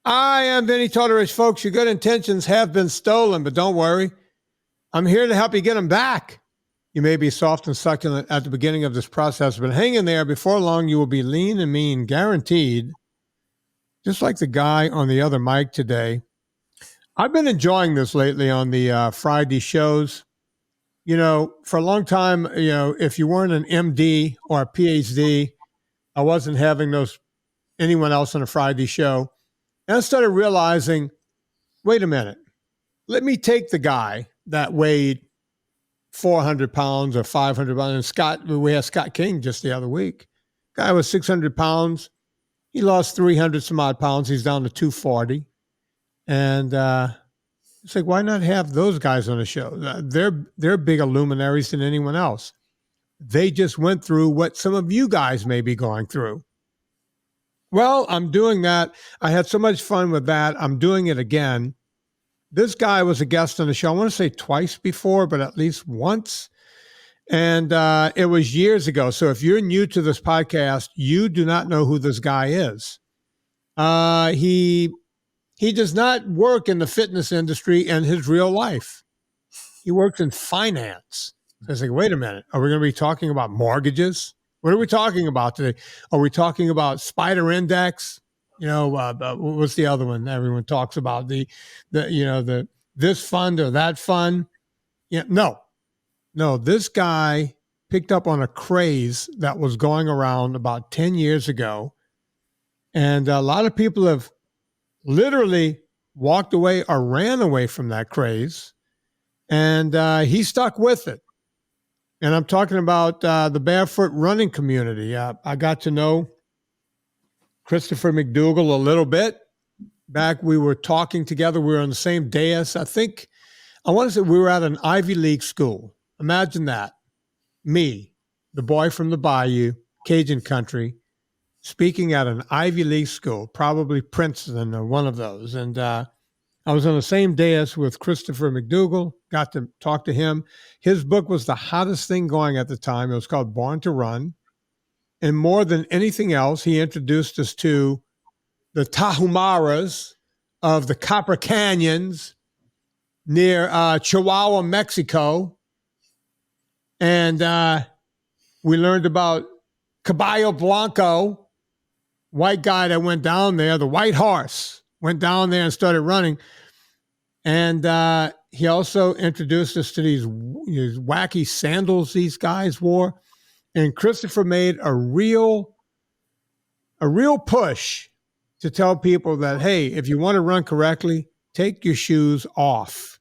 I am Vinnie Tortorich, folks. Your good intentions have been stolen, but don't worry. I'm here to help you get them back. You may be soft and succulent at the beginning of this process, but hang in there. Before long, you will be lean and mean, guaranteed, just like the guy on the other mic today. I've been enjoying this lately on the Friday shows. You know, for a long time, if you weren't an MD or a PhD, I wasn't having anyone else on a Friday show. And I started realizing, wait a minute, let me take the guy that weighed 400 pounds or 500 pounds. And we had Scott King just the other week. Guy was 600 pounds. He lost 300 some odd pounds. He's down to 240. And it's like, why not have those guys on the show? They're bigger luminaries than anyone else. They just went through what some of you guys may be going through. Well, I'm doing that. I had so much fun with that. I'm doing it again. This guy was a guest on the show. I want to say twice before, but at least once. And it was years ago. So if you're new to this podcast, you do not know who this guy is. He does not work in the fitness industry in his real life. He works in finance. So I was like, wait a minute. Are we going to be talking about mortgages? What are we talking about today? Are we talking about Spider Index? What's the other one everyone talks about? The this fund or that fund? Yeah, no. This guy picked up on a craze that was going around about 10 years ago, and a lot of people have literally walked away or ran away from that craze, and he stuck with it. And I'm talking about the Barefoot running community. I got to know Christopher McDougall a little bit. Back we were talking together. We were on the same dais. I want to say we were at an Ivy League school. Imagine that. Me, the boy from the Bayou, Cajun country, speaking at an Ivy League school, probably Princeton or one of those. And I was on the same dais with Christopher McDougall, got to talk to him. His book was the hottest thing going at the time. It was called Born to Run. And more than anything else, he introduced us to the Tahumaras of the Copper Canyons near Chihuahua, Mexico. And we learned about Caballo Blanco, white guy that went down there, the white horse, went down there and started running. And he also introduced us to these wacky sandals these guys wore. And Christopher made a real push to tell people that, hey, if you want to run correctly, take your shoes off.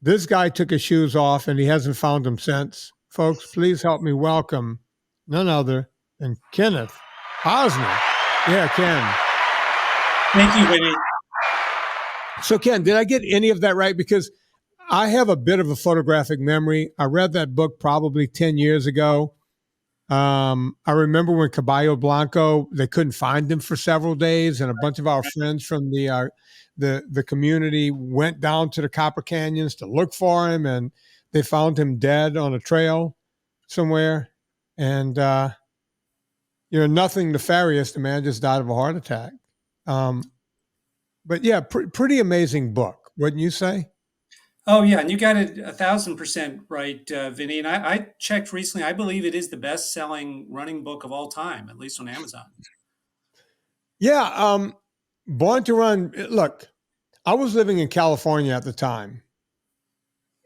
This guy took his shoes off and he hasn't found them since. Folks, please help me welcome none other than Kenneth Posner. Yeah, Ken. Thank you, Vinnie. So, Ken, did I get any of that right? Because I have a bit of a photographic memory. I read that book probably 10 years ago. I remember when Caballo Blanco, they couldn't find him for several days, and a bunch of our friends from the community went down to the Copper Canyons to look for him, and they found him dead on a trail somewhere. And nothing nefarious. The man just died of a heart attack. But yeah, pretty amazing book, wouldn't you say? Oh, yeah. And you got it 1,000% right, Vinnie. And I checked recently. I believe it is the best-selling running book of all time, at least on Amazon. Yeah. Born to Run. Look, I was living in California at the time.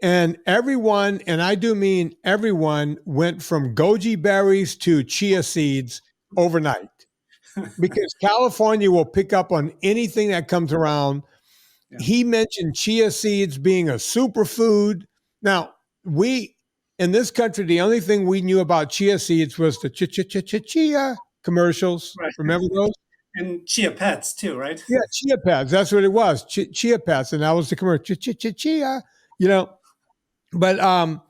And everyone, and I do mean everyone, went from goji berries to chia seeds overnight. Because California will pick up on anything that comes around. Yeah. He mentioned chia seeds being a superfood. Now, in this country, the only thing we knew about chia seeds was the chia commercials. Right. Remember those? And chia pets too, right? Yeah, chia pets. That's what it was. Chia pets. And that was the commercial. Chia. But all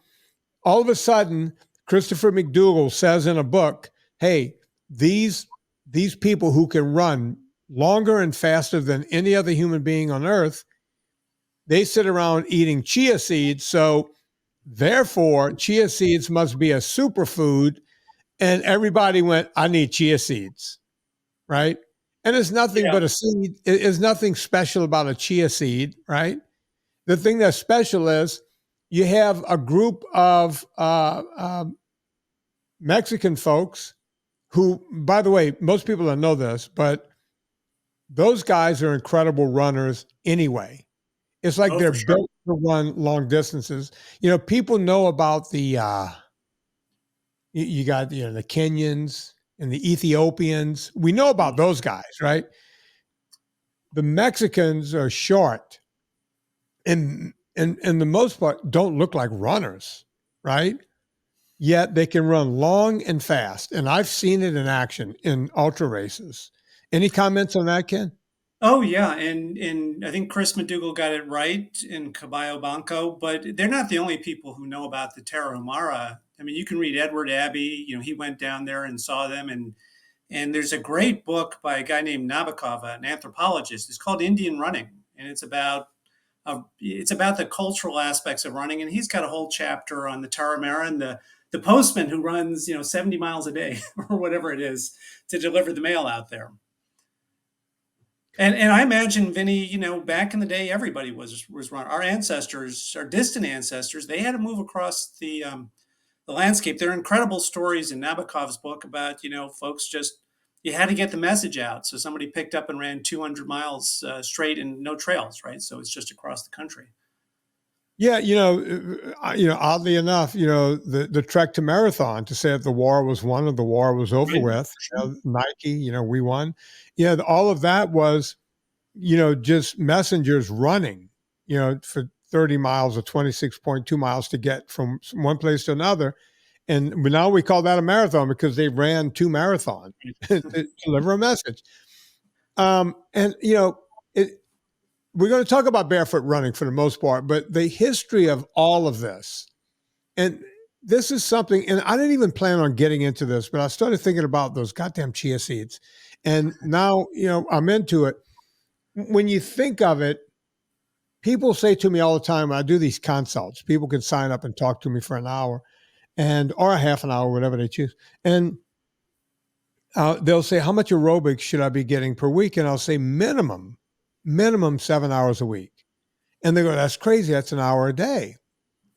of a sudden, Christopher McDougall says in a book, hey, these people who can run longer and faster than any other human being on earth, they sit around eating chia seeds. So therefore, chia seeds must be a superfood. And everybody went, I need chia seeds, right? And it's nothing Yeah. but a seed. It's nothing special about a chia seed, right? The thing that's special is you have a group of Mexican folks who, by the way, most people don't know this, but those guys are incredible runners anyway. It's like Oh, they're for sure. built to run long distances. People know about you got the Kenyans and the Ethiopians. We know about Mhm. those guys, right? The Mexicans are short and the most part don't look like runners, right? Yet they can run long and fast. And I've seen it in action in ultra races. Any comments on that, Ken? Oh yeah, and I think Chris McDougall got it right in Caballo Banco, but they're not the only people who know about the Tarahumara. I mean, you can read Edward Abbey. He went down there and saw them, and there's a great book by a guy named Nabokov, an anthropologist. It's called Indian Running, and it's about the cultural aspects of running, and he's got a whole chapter on the Tarahumara and the postman who runs 70 miles a day or whatever it is to deliver the mail out there. And I imagine, Vinny, back in the day, everybody was run. Our ancestors, our distant ancestors, they had to move across the landscape. There are incredible stories in Nabokov's book about folks just you had to get the message out. So somebody picked up and ran 200 miles straight and no trails, right? So it's just across the country. Yeah, oddly enough, the trek to marathon to say that the war was won or the war was over Right? with. Sure. Nike, we won. Yeah, all of that was, just messengers running, for 30 miles or 26.2 miles to get from one place to another. And now we call that a marathon because they ran 2 marathons to deliver a message. And it, we're going to talk about barefoot running for the most part, but the history of all of this, and this is something, and I didn't even plan on getting into this, but I started thinking about those goddamn chia seeds. And now, I'm into it. When you think of it, people say to me all the time, I do these consults. People can sign up and talk to me for an hour or a half an hour, whatever they choose. And they'll say, how much aerobics should I be getting per week? And I'll say minimum 7 hours a week. And they go, that's crazy. That's an hour a day.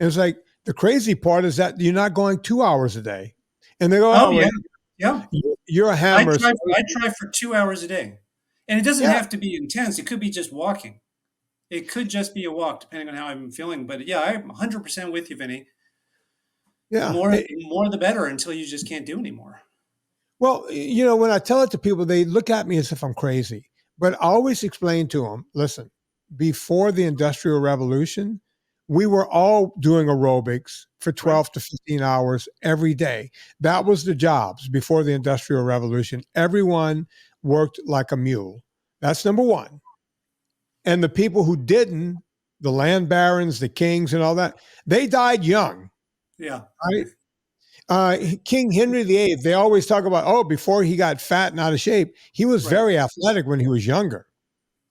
And it's like, the crazy part is that you're not going 2 hours a day. And they go, Oh oh, yeah, well, yeah. you're a I hammer. try. I try for 2 hours a day, and it doesn't Yeah. have to be intense. It could be just walking. It could just be a walk, depending on how I'm feeling. But yeah, I'm 100% with you, Vinny. The Yeah. more, the more, the better, until you just can't do anymore. Well, when I tell it to people, they look at me as if I'm crazy. But I always explain to them, listen, before the Industrial Revolution, we were all doing aerobics for Right? 12 to 15 hours every day. That was the jobs before the Industrial Revolution. Everyone worked like a mule. That's number one. And the people who didn't, the land barons, the kings, and all that, they died young, Yeah. right? King Henry VIII, they always talk about, oh, before he got fat and out of shape, he was Right. very athletic when he was younger,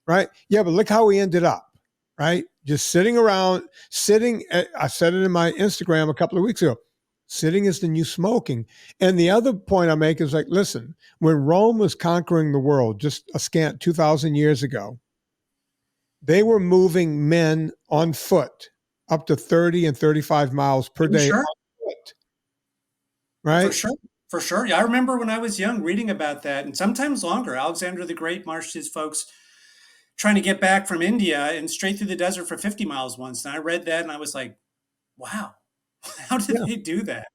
right? Yeah, but look how he ended up, right? Just sitting around, I said it in my Instagram a couple of weeks ago, sitting is the new smoking. And the other point I make is like, listen, when Rome was conquering the world just a scant 2,000 years ago, they were moving men on foot up to 30 and 35 miles per For day sure. on foot, For right? sure. For sure. Yeah, I remember when I was young reading about that, and sometimes longer. Alexander the Great marched his folks trying to get back from India and straight through the desert for 50 miles once. And I read that and I was like, wow, how did Yeah. they do that?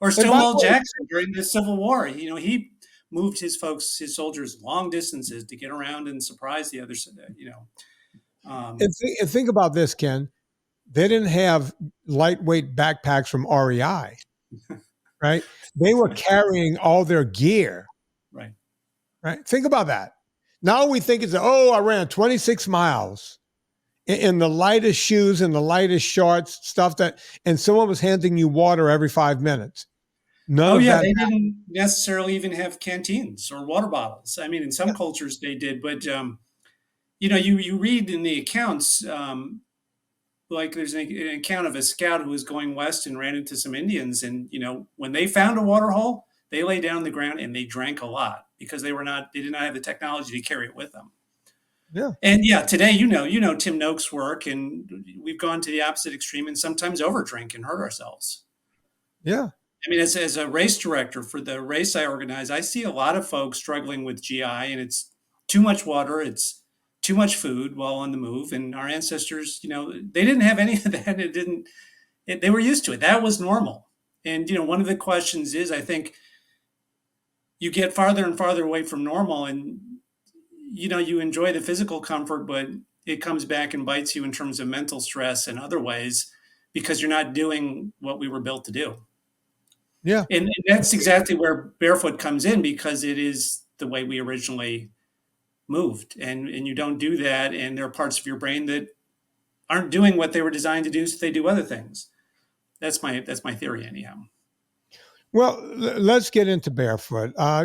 Or And by the Stonewall way, Jackson during the Civil War, he moved his folks, his soldiers, long distances to get around and surprise the other side. Um, and think about this, Ken. They didn't have lightweight backpacks from REI, right? They were right, carrying all their gear, right. right? Think about that. Now we think it's, oh, I ran 26 miles in the lightest shoes and the lightest shorts, and someone was handing you water every 5 minutes. None Oh of yeah, that. they didn't necessarily even have canteens or water bottles. I mean, in some cultures they did, but you read in the accounts, like there's an account of a scout who was going west and ran into some Indians, and when they found a water hole, they lay down on the ground and they drank a lot because they did not have the technology to carry it with them. Yeah. And yeah, today, Tim Noakes' work, and we've gone to the opposite extreme and sometimes overdrink and hurt ourselves. Yeah. I mean, as a race director for the race I organize, I see a lot of folks struggling with GI, and it's too much water, it's too much food while on the move. And our ancestors, they didn't have any of that. They were used to it. That was normal. And, one of the questions is, I think you get farther and farther away from normal, and, you enjoy the physical comfort, but it comes back and bites you in terms of mental stress and other ways because you're not doing what we were built to do. Yeah. And that's exactly where Barefoot comes in, because it is the way we originally moved. And you don't do that. And there are parts of your brain that aren't doing what they were designed to do, so they do other things. That's my theory, anyhow. Well, let's get into Barefoot. I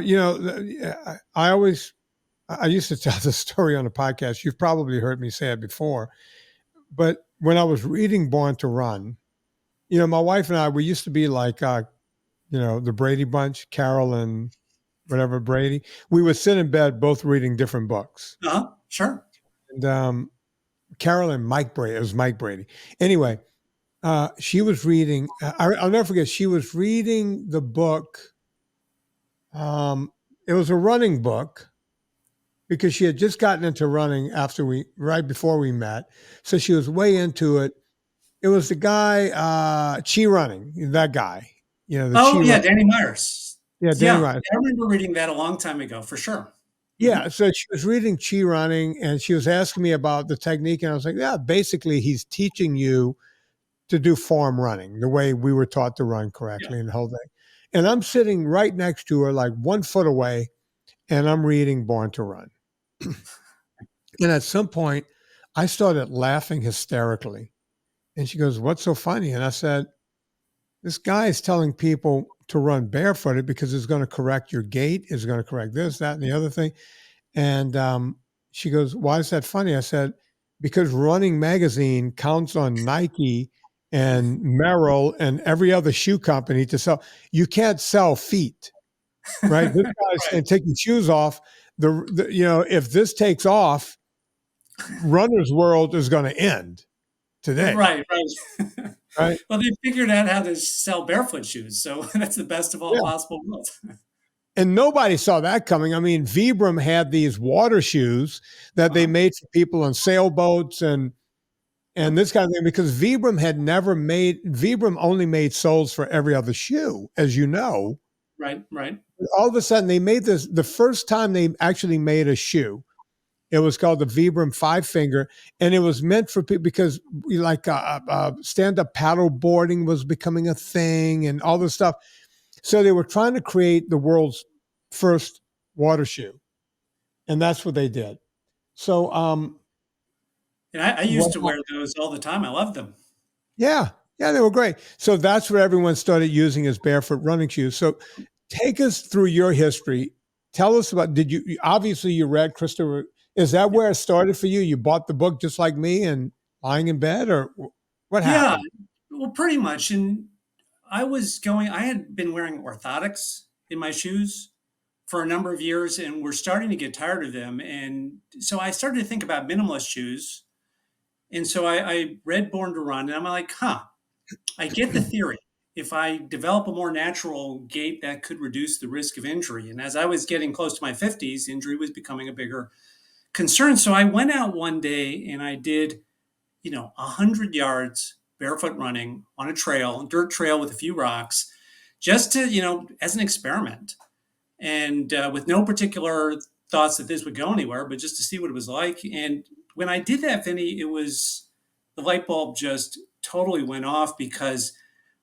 used to tell this story on the podcast. You've probably heard me say it before, but when I was reading Born to Run, my wife and I, we used to be like, the Brady Bunch, Carol and whatever Brady. We would sit in bed both reading different books. Sure. And Carol and Mike Brady. It was Mike Brady. Anyway, she was reading. I'll never forget. She was reading the book. It was a running book because she had just gotten into running right before we met. So she was way into it. It was the guy, Chi Running, that guy. Danny Myers. Yeah, Danny Myers. I remember reading that a long time ago, for sure. Yeah, so she was reading Chi Running, and she was asking me about the technique, and I was like, yeah, basically he's teaching you to do form running, the way we were taught to run correctly and the whole thing. And I'm sitting right next to her, like 1 foot away, and I'm reading Born to Run. And at some point, I started laughing hysterically. And she goes, "What's so funny?" And I said, "This guy is telling people to run barefooted because it's going to correct your gait, it's going to correct this, that, and the other thing." And she goes, "Why is that funny?" I said, "Because Running Magazine counts on Nike and Merrell and every other shoe company to sell. You can't sell feet, right? This guy's saying take your shoes off. If this takes off, runner's world is going to end today." Right. Right. Well, they figured out how to sell barefoot shoes, so that's the best of all possible worlds. And nobody saw that coming. I mean, Vibram had these water shoes that they made for people on sailboats and this kind of thing, because Vibram only made soles for every other shoe, as you know. Right. All of a sudden, they made this, the first time they actually made a shoe. It was called the Vibram 5-finger, and it was meant for people because stand-up paddle boarding was becoming a thing and all this stuff. So they were trying to create the world's first water shoe, and that's what they did. So, and I used to wear those all the time. I loved them. Yeah, they were great. So that's what everyone started using as barefoot running shoes. So take us through your history. Tell us about, obviously you read Christopher. Is that where it started for you? You bought the book just like me and lying in bed, or what happened? Yeah, well, pretty much. And I had been wearing orthotics in my shoes for a number of years, and we're starting to get tired of them. And so I started to think about minimalist shoes. And so I read Born to Run, and I'm like, I get the theory. If I develop a more natural gait, that could reduce the risk of injury. And as I was getting close to my 50s, injury was becoming a bigger concern. So I went out one day and I did, 100 yards barefoot running on a dirt trail with a few rocks, just to, as an experiment. And with no particular thoughts that this would go anywhere, but just to see what it was like. And when I did that, Vinny, the light bulb just totally went off, because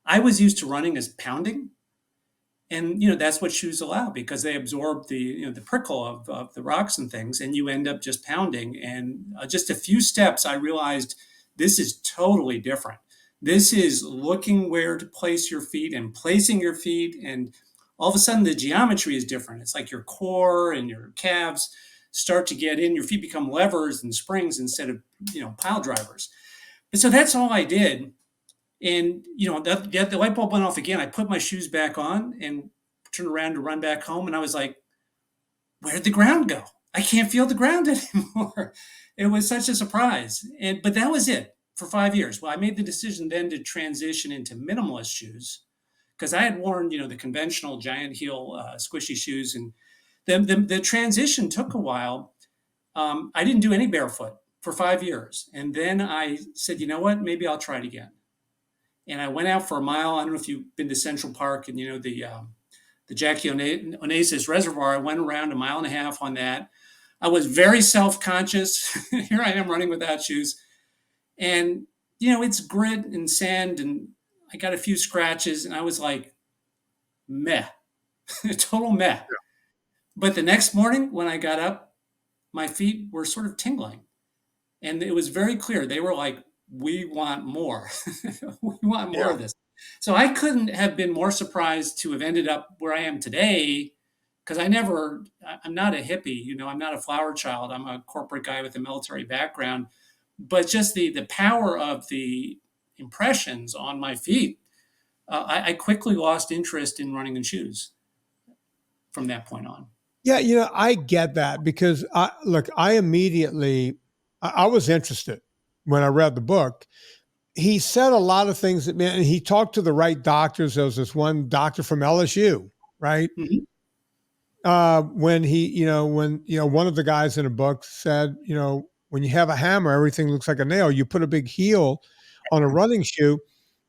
I was used to running as pounding. And, that's what shoes allow, because they absorb the prickle of the rocks and things, and you end up just pounding. And just a few steps, I realized this is totally different. This is looking where to place your feet and placing your feet. And all of a sudden the geometry is different. It's like your core and your calves start to get in, your feet become levers and springs instead of, pile drivers. And so that's all I did. And, the light bulb went off again. I put my shoes back on and turned around to run back home. And I was like, where'd the ground go? I can't feel the ground anymore. It was such a surprise. But that was it for 5 years. Well, I made the decision then to transition into minimalist shoes because I had worn, the conventional giant heel squishy shoes, and the transition took a while. I didn't do any barefoot for 5 years, and then I said, you know what, maybe I'll try it again. And I went out for a mile. I don't know if you've been to Central Park and the Jackie Onassis Reservoir. I went around a mile and a half on that. I was very self-conscious. Here I am running without shoes. And, it's grit and sand, and I got a few scratches, and I was like, meh, total meh. But the next morning when I got up, my feet were sort of tingling. And it was very clear. They were like, we want more. We want more of this. So I couldn't have been more surprised to have ended up where I am today, because I'm not a hippie, I'm not a flower child. I'm a corporate guy with a military background. But just the power of the impressions on my feet, I quickly lost interest in running in shoes from that point on. Yeah, I get that because I was interested when I read the book. He said a lot of things and he talked to the right doctors. There was this one doctor from LSU, right? Mm-hmm. When one of the guys in the book said, when you have a hammer, everything looks like a nail. You put a big heel on a running shoe,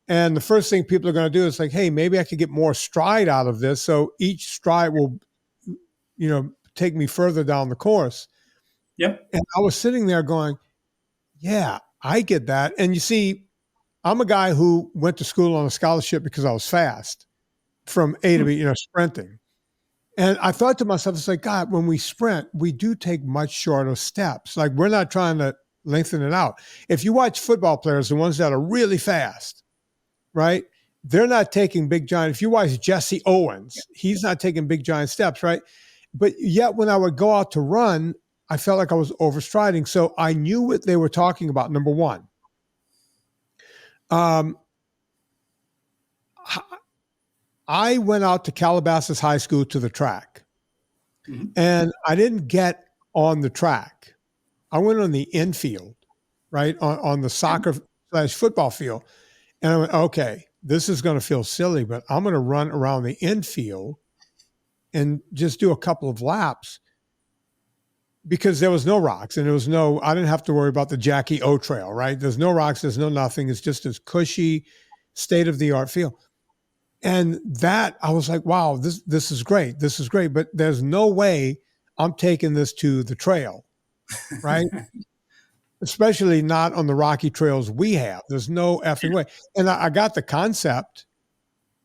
and the first thing people are going to do is like, hey, maybe I could get more stride out of this. So each stride will, take me further down the course. Yep. And I was sitting there going, yeah, I get that. And you see, I'm a guy who went to school on a scholarship because I was fast from A to B, sprinting. And I thought to myself, it's like, God, when we sprint, we do take much shorter steps. Like, we're not trying to lengthen it out. If you watch football players, the ones that are really fast, right? They're not taking big giant. If you watch Jesse Owens, he's not taking big giant steps, right? But yet when I would go out to run, I felt like I was overstriding. So I knew what they were talking about. Number one, I went out to Calabasas High School to the track, and I didn't get on the track. I went on the infield, right, on the soccer/football field. And I went, okay, this is going to feel silly, but I'm going to run around the infield and just do a couple of laps, because there was no rocks and I didn't have to worry about the Jackie O trail, right? There's no rocks, there's no nothing. It's just this cushy, state-of-the-art field. And that, I was like, wow, this is great. This is great. But there's no way I'm taking this to the trail, right? Especially not on the rocky trails we have. There's no effing way. And I got the concept,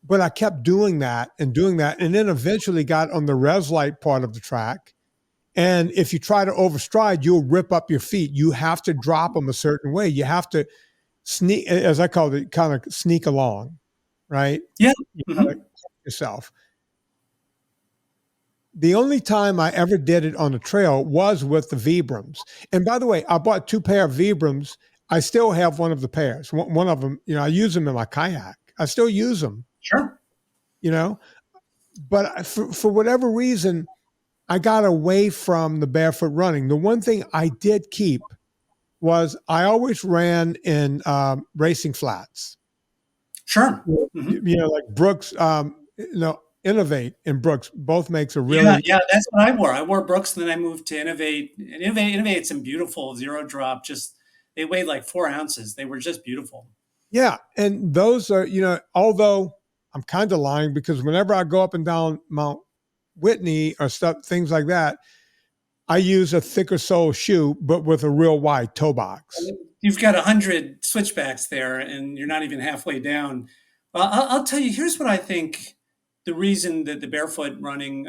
but I kept doing that. And then eventually got on the res light part of the track. And if you try to overstride, you'll rip up your feet. You have to drop them a certain way. You have to sneak, as I call it, kind of sneak along, right? Yeah. You gotta yourself. The only time I ever did it on the trail was with the Vibrams. And by the way, I bought 2 pair of Vibrams. I still have one of the pairs. One of them, I use them in my kayak. I still use them. Sure. But for whatever reason, I got away from the barefoot running. The one thing I did keep was I always ran in racing flats. Sure. Like Brooks, Innovate and Brooks both makes a really yeah. That's what I wore. I wore Brooks, and then I moved to Innovate. And Innovate's some beautiful zero drop. Just they weighed like 4 ounces. They were just beautiful. Yeah, and those are although I'm kind of lying, because whenever I go up and down Mount Whitney or things like that, I use a thicker sole shoe, but with a real wide toe box. You've got 100 switchbacks there, and you're not even halfway down. Well, I'll tell you. Here's what I think. The reason that the barefoot running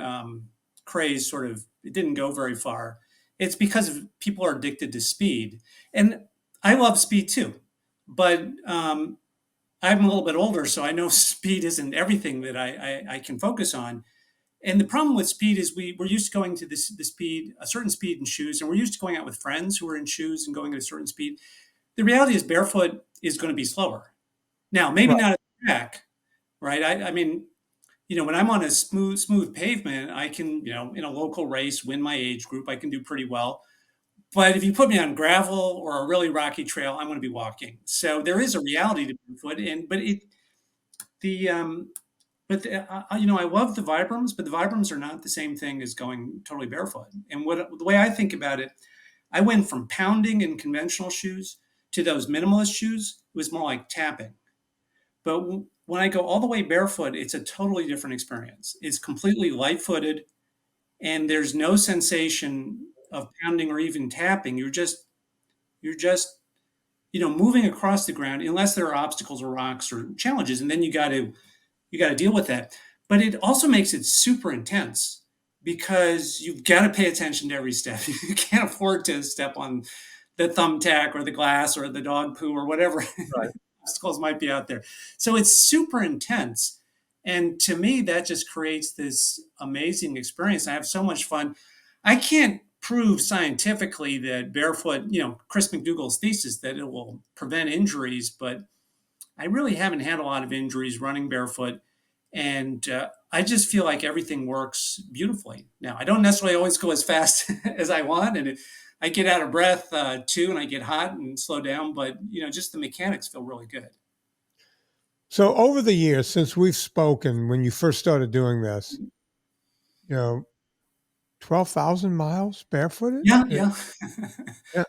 craze it didn't go very far, it's because people are addicted to speed. And I love speed too, but I'm a little bit older, so I know speed isn't everything that I can focus on. And the problem with speed is we're used to going to a certain speed in shoes, and we're used to going out with friends who are in shoes and going at a certain speed. The reality is barefoot is going to be slower. Now, maybe not at the track, right? I mean, when I'm on a smooth pavement, I can, in a local race, win my age group. I can do pretty well. But if you put me on gravel or a really rocky trail, I'm going to be walking. So there is a reality to barefoot, and but it the but I love the Vibrams, but the Vibrams are not the same thing as going totally barefoot. And the way I think about it, I went from pounding in conventional shoes to those minimalist shoes. It was more like tapping. But when I go all the way barefoot, it's a totally different experience. It's completely light-footed, and there's no sensation of pounding or even tapping. You're just moving across the ground, unless there are obstacles or rocks or challenges, and then you got to deal with that. But it also makes it super intense because you've got to pay attention to every step. You can't afford to step on the thumbtack or the glass or the dog poo or whatever Right. obstacles might be out there. So it's super intense. And to me, that just creates this amazing experience. I have so much fun. I can't prove scientifically that barefoot, Chris McDougall's thesis that it will prevent injuries, but I really haven't had a lot of injuries running barefoot. And I just feel like everything works beautifully. Now, I don't necessarily always go as fast as I want. And I get out of breath too, and I get hot and slow down. But, just the mechanics feel really good. So over the years since we've spoken, when you first started doing this, 12,000 miles barefooted? Yeah, yeah. Yeah.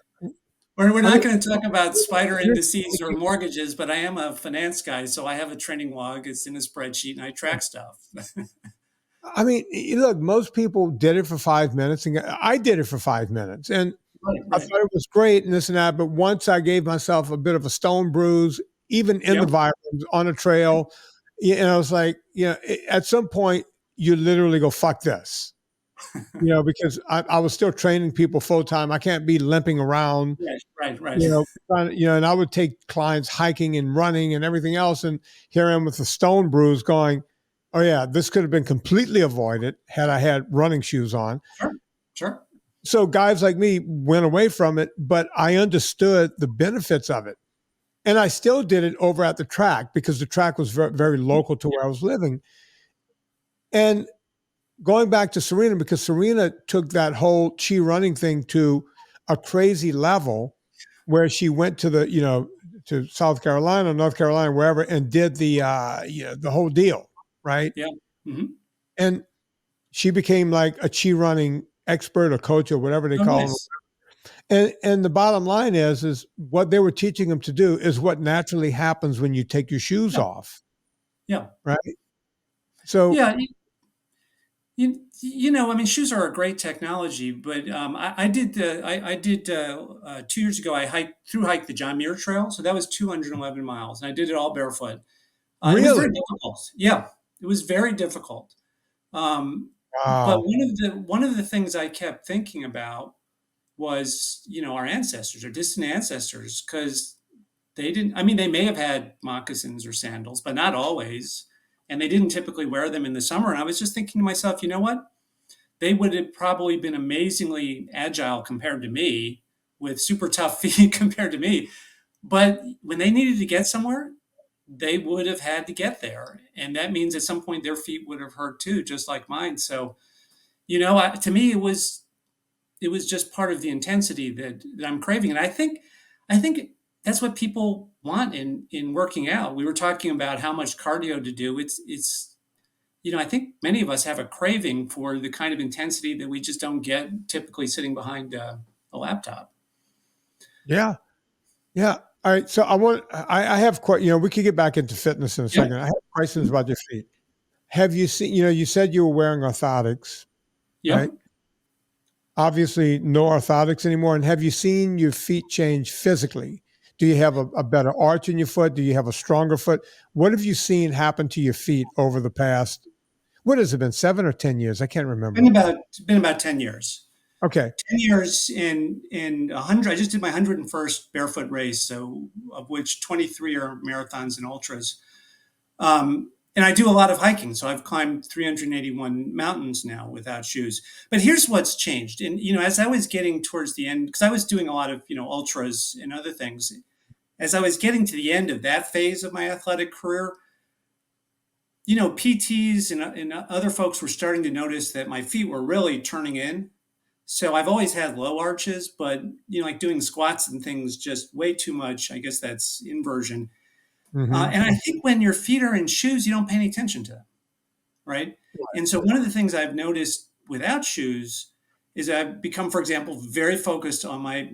We're I not mean, going to talk about spider you're- indices or mortgages, but I am a finance guy, so I have a training log. It's in a spreadsheet, and I track stuff. I mean, look, most people did it for 5 minutes, and I did it for 5 minutes, and Right, I right. thought it was great and this and that. But once I gave myself a bit of a stone bruise, even in the Yep. vibrams on a trail, and I was like, at some point you literally go, fuck this, because I was still training people full time. I can't be limping around, Right, right, right. and I would take clients hiking and running and everything else. And here I am with a stone bruise going, oh yeah, this could have been completely avoided had I had running shoes on. Sure, sure. So guys like me went away from it, but I understood the benefits of it. And I still did it over at the track because the track was very, very local to where I was living. And going back to Serena, because Serena took that whole chi running thing to a crazy level where she went to to South Carolina, North Carolina, wherever, and did the whole deal, right? Yeah. Hmm. And she became like a chi running expert or coach or whatever they Oh, call them. nice. And the bottom line is what they were teaching them to do is what naturally happens when you take your shoes Yeah, off, yeah, right? So yeah. I mean, shoes are a great technology, but I did 2 years ago. I hiked the John Muir Trail, so that was 211 miles, and I did it all barefoot. It was very really, difficult. Yeah, it was very difficult. But wow, one of the things I kept thinking about was, our ancestors, our distant ancestors, because they didn't. I mean, they may have had moccasins or sandals, but not always, and they didn't typically wear them in the summer. And I was just thinking to myself, you know what? They would have probably been amazingly agile compared to me, with super tough feet compared to me. But when they needed to get somewhere, they would have had to get there. And that means at some point their feet would have hurt too, just like mine. So, to me, it was just part of the intensity that I'm craving. And I think that's what people want in working out. We were talking about how much cardio to do. I think many of us have a craving for the kind of intensity that we just don't get typically sitting behind a laptop. yeah, yeah. All right, so I have quite, we could get back into fitness in a Yeah. second. I have questions about your feet. Have you seen, you said you were wearing orthotics, right? Yep. Obviously, no orthotics anymore. And have you seen your feet change physically? Do you have a better arch in your foot? Do you have a stronger foot? What have you seen happen to your feet over the past, what has it been, 7 or 10 years? I can't Been remember. about been about 10 years. Okay. 10 years in 100. I just did my 101st barefoot race, so of which 23 are marathons and ultras. And I do a lot of hiking, so I've climbed 381 mountains now without shoes. But here's what's changed. And as I was getting towards the end, because I was doing a lot of ultras and other things, as I was getting to the end of that phase of my athletic career, PTs and other folks were starting to notice that my feet were really turning in. So I've always had low arches, but like doing squats and things, just way too much. I guess that's inversion. Hmm. And I think when your feet are in shoes, you don't pay any attention to them, right? And so one of the things I've noticed without shoes is I've become, for example, very focused on my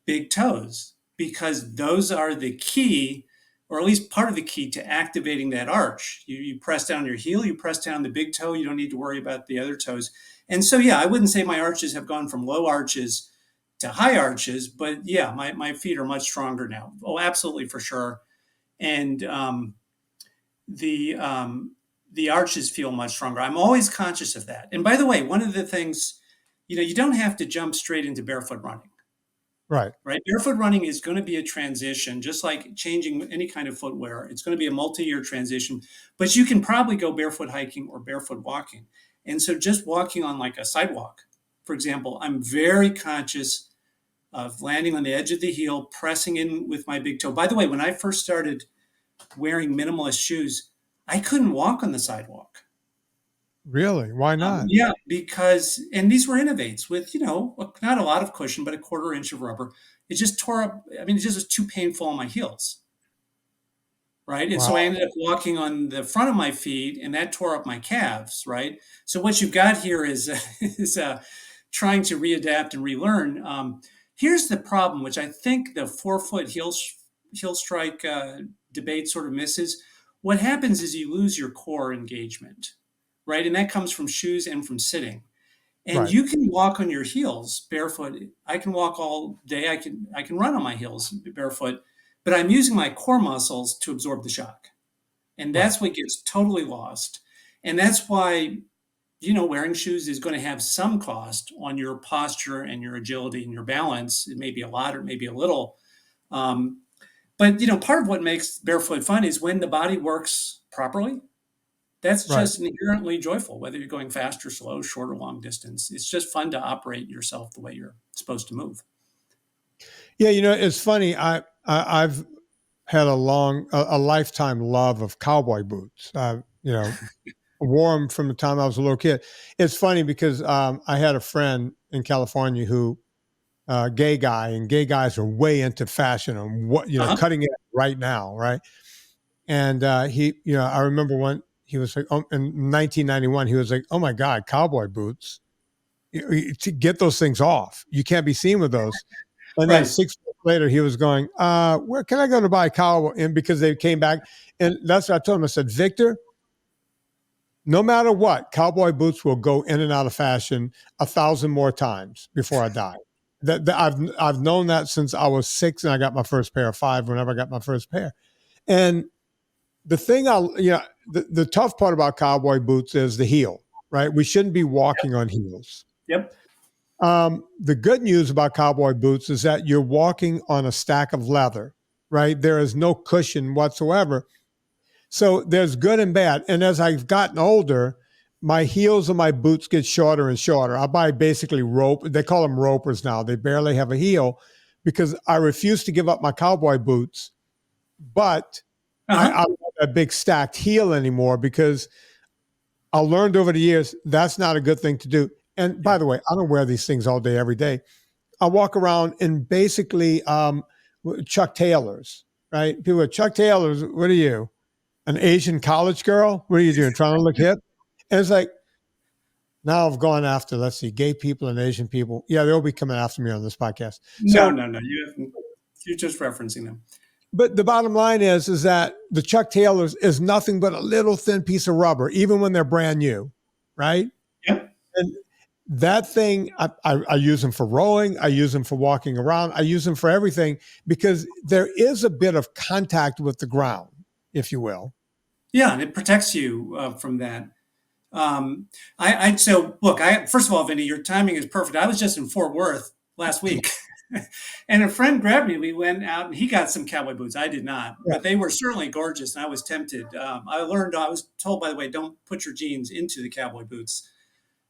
big toes because those are the key, or at least part of the key to activating that arch. You press down your heel, you press down the big toe, you don't need to worry about the other toes. And so, yeah, I wouldn't say my arches have gone from low arches to high arches, but yeah, my feet are much stronger now. Oh, absolutely, for sure. And the um, the arches feel much stronger. I'm always conscious of that. And by the way, one of the things, you don't have to jump straight into barefoot running, Right. right? Barefoot running is going to be a transition, just like changing any kind of footwear. It's going to be a multi-year transition, but you can probably go barefoot hiking or barefoot walking. And so just walking on like a sidewalk, for example, I'm very conscious of landing on the edge of the heel, pressing in with my big toe. By the way, when I first started wearing minimalist shoes, I couldn't walk on the sidewalk. Really? Why not? Yeah, because, and these were innovates with, not a lot of cushion, but a quarter inch of rubber. It just tore up. I mean, it just was too painful on my heels. Right. And so I Wow. ended up walking on the front of my feet and that tore up my calves. Right. So what you've got here is, is trying to readapt and relearn. Here's the problem, which I think the 4 foot heel strike debate sort of misses. What happens is you lose your core engagement, right? And that comes from shoes and from sitting. And Right. you can walk on your heels barefoot. I can walk all day. I can run on my heels barefoot, but I'm using my core muscles to absorb the shock. And Right. that's what gets totally lost. And that's why, wearing shoes is going to have some cost on your posture and your agility and your balance. It may be a lot or maybe a little. Um, but part of what makes barefoot fun is when the body works properly. That's Right. just inherently joyful, whether you're going fast or slow, short or long distance. It's just fun to operate yourself the way you're supposed to move. Yeah. It's funny. I've had a lifetime love of cowboy boots. Wore them from the time I was a little kid. It's funny because I had a friend in California who gay guy, and gay guys are way into fashion and what Uh-huh. cutting edge right now, right? And he, I remember when he was like, in 1991, he was like, "Oh my God, cowboy boots! To get those things off, you can't be seen with those." And then Right. 6 months later, he was going, "Where can I go to buy cowboy?" And because they came back, and that's what I told him. I said, "Victor, no matter what, cowboy boots will go in and out of fashion 1,000 more times before I die. I've known that since I was 6, and I got my first pair of 5. Whenever I got my first pair, and the thing the tough part about cowboy boots is the heel, right? We shouldn't be walking on heels. Yep. The good news about cowboy boots is that you're walking on a stack of leather, right? There is no cushion whatsoever. So there's good and bad. And as I've gotten older, my heels of my boots get shorter and shorter. I buy basically rope. They call them ropers now. They barely have a heel because I refuse to give up my cowboy boots. But I Uh-huh. don't have a big stacked heel anymore because I learned over the years that's not a good thing to do. And Yeah. by the way, I don't wear these things all day, every day. I walk around in basically Chuck Taylors, right? People are Chuck Taylors. What are you? An Asian college girl? What are you doing? Trying to look hip? And it's like, now I've gone after, let's see, gay people and Asian people. Yeah, they'll be coming after me on this podcast. No, So, no, no. You're just referencing them. but the bottom line is that the Chuck Taylors is nothing but a little thin piece of rubber, even when they're brand new, right? Yep. And that thing, I use them for rowing. I use them for walking around. I use them for everything because there is a bit of contact with the ground, if you will. Yeah, and it protects you from that. So look, first of all, Vinny, your timing is perfect. I was just in Fort Worth last week, and a friend grabbed me. We went out, and he got some cowboy boots. I did not, Yeah, but they were certainly gorgeous, and I was tempted. I was told, by the way, don't put your jeans into the cowboy boots.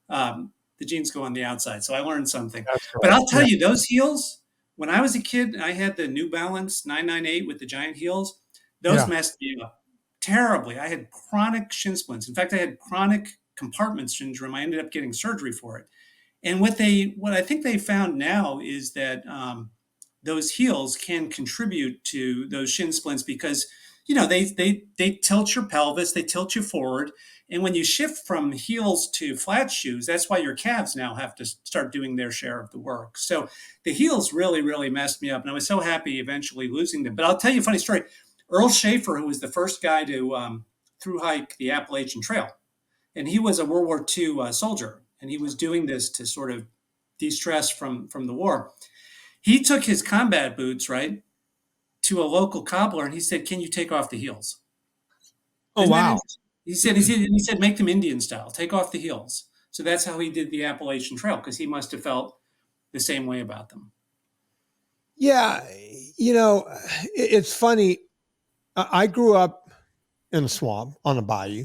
The jeans go on the outside, so I learned something. that's But correct. I'll tell Yeah. you, those heels. When I was a kid, I had the New Balance 998 with the giant heels. Those Yeah. messed me up. terribly. I had chronic shin splints. In fact, I had chronic compartment syndrome. I ended up getting surgery for it. And what I think they found now is that those heels can contribute to those shin splints because they tilt your pelvis, they tilt you forward, and when you shift from heels to flat shoes, that's why your calves now have to start doing their share of the work. So the heels really messed me up, and I was so happy eventually losing them. But I'll tell you a funny story. Earl Schaefer, who was the first guy to through hike the Appalachian Trail, and he was a World War II soldier, and he was doing this to sort of de-stress from the war. He took his combat boots, right, to a local cobbler, and he said, "Can you take off the heels?" Oh, Isn't that wow. interesting? He said, "Make them Indian style. Take off the heels." So that's how he did the Appalachian Trail, because he must have felt the same way about them. Yeah. It's funny. I grew up in a swamp on a bayou,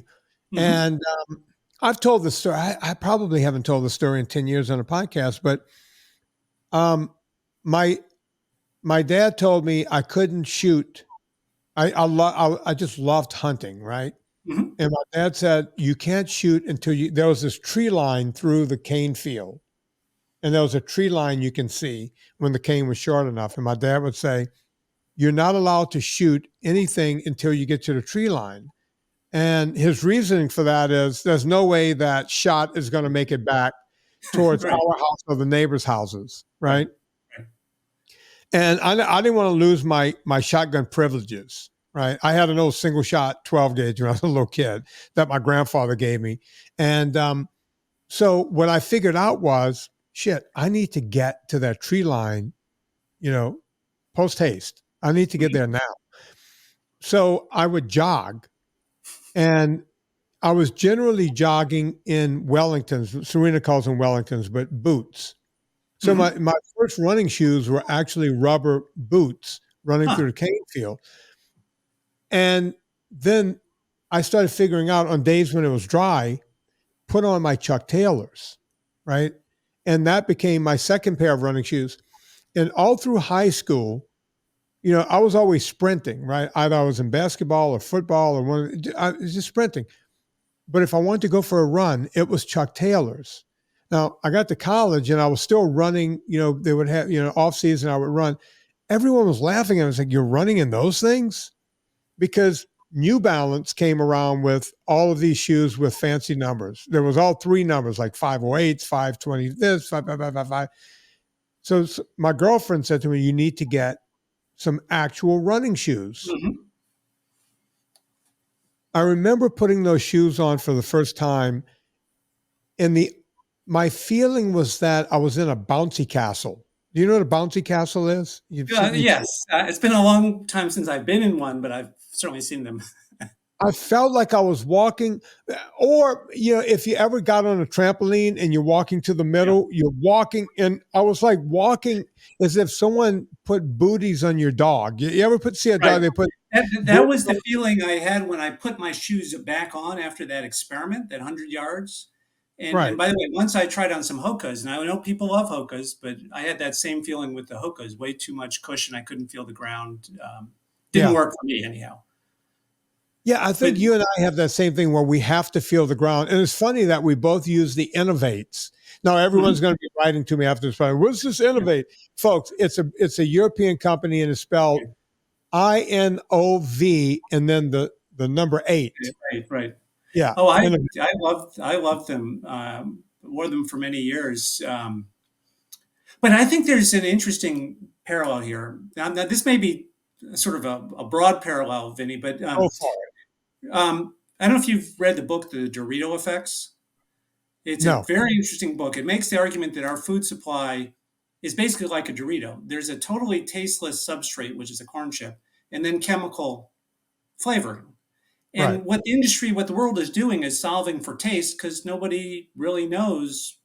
Mm-hmm. and I've told the story. I probably haven't told the story in 10 years on a podcast, but um, my my dad told me I couldn't shoot. I just loved hunting, right? Mm-hmm. And my dad said you can't shoot until there was this tree line through the cane field, and there was a tree line you can see when the cane was short enough. And my dad would say, "You're not allowed to shoot anything until you get to the tree line." And his reasoning for that is there's no way that shot is going to make it back towards Right, our house or the neighbors' houses, right, right? right. And I didn't want to lose my shotgun privileges, right? I had an old single shot 12 gauge when I was a little kid that my grandfather gave me. And so what I figured out was, shit, I need to get to that tree line, post haste. I need to get Mm-hmm. there now. So I would jog, and I was generally jogging in Wellingtons. Serena calls them Wellingtons, but boots. So Mm-hmm. my first running shoes were actually rubber boots running Huh. through the cane field. And then I started figuring out on days when it was dry, put on my Chuck Taylors, right? And that became my second pair of running shoes. And all through high school, I was always sprinting, right? Either I was in basketball or football or I was just sprinting. But if I wanted to go for a run, it was Chuck Taylor's. Now, I got to college and I was still running, they would have, off season, I would run. Everyone was laughing at me. I was like, you're running in those things? Because New Balance came around with all of these shoes with fancy numbers. There was all three numbers, like 508s, 520, this, 55555. So my girlfriend said to me, you need to get some actual running shoes. Mm-hmm. I remember putting those shoes on for the first time, and my feeling was that I was in a bouncy castle. Do you know what a bouncy castle is? Yes, it's been a long time since I've been in one, but I've certainly seen them. I felt like I was walking, or if you ever got on a trampoline and you're walking to the Yeah. middle, you're walking, and I was like walking as if someone put booties on your dog. You ever see a Right. dog? They put That booties was on. the feeling I had when I put my shoes back on after that experiment, that 100 yards. And Right. by the way, once I tried on some Hokas, and I know people love Hokas, but I had that same feeling with the Hokas, way too much cushion. I couldn't feel the ground. Didn't Yeah. work for me anyhow. Yeah, I But think you and I have that same thing where we have to feel the ground. And it's funny that we both use the innovates. Now mhm, everyone's going to be writing to me after this. What's this yeah, innovate? Folks, it's a European company and it's spelled okay, INOV and then the number 8. right. Yeah. Oh, Innovate. I loved them. Wore them for many years. But I think there's an interesting parallel here. Now this may be sort of a broad parallel, Vinny, but Go for it. I don't know if you've read the book, The Dorito Effects. It's a No. very interesting book. It makes the argument that our food supply is basically like a Dorito. There's a totally tasteless substrate, which is a corn chip, and then chemical flavoring. Right. And what the world is doing is solving for taste because nobody really knows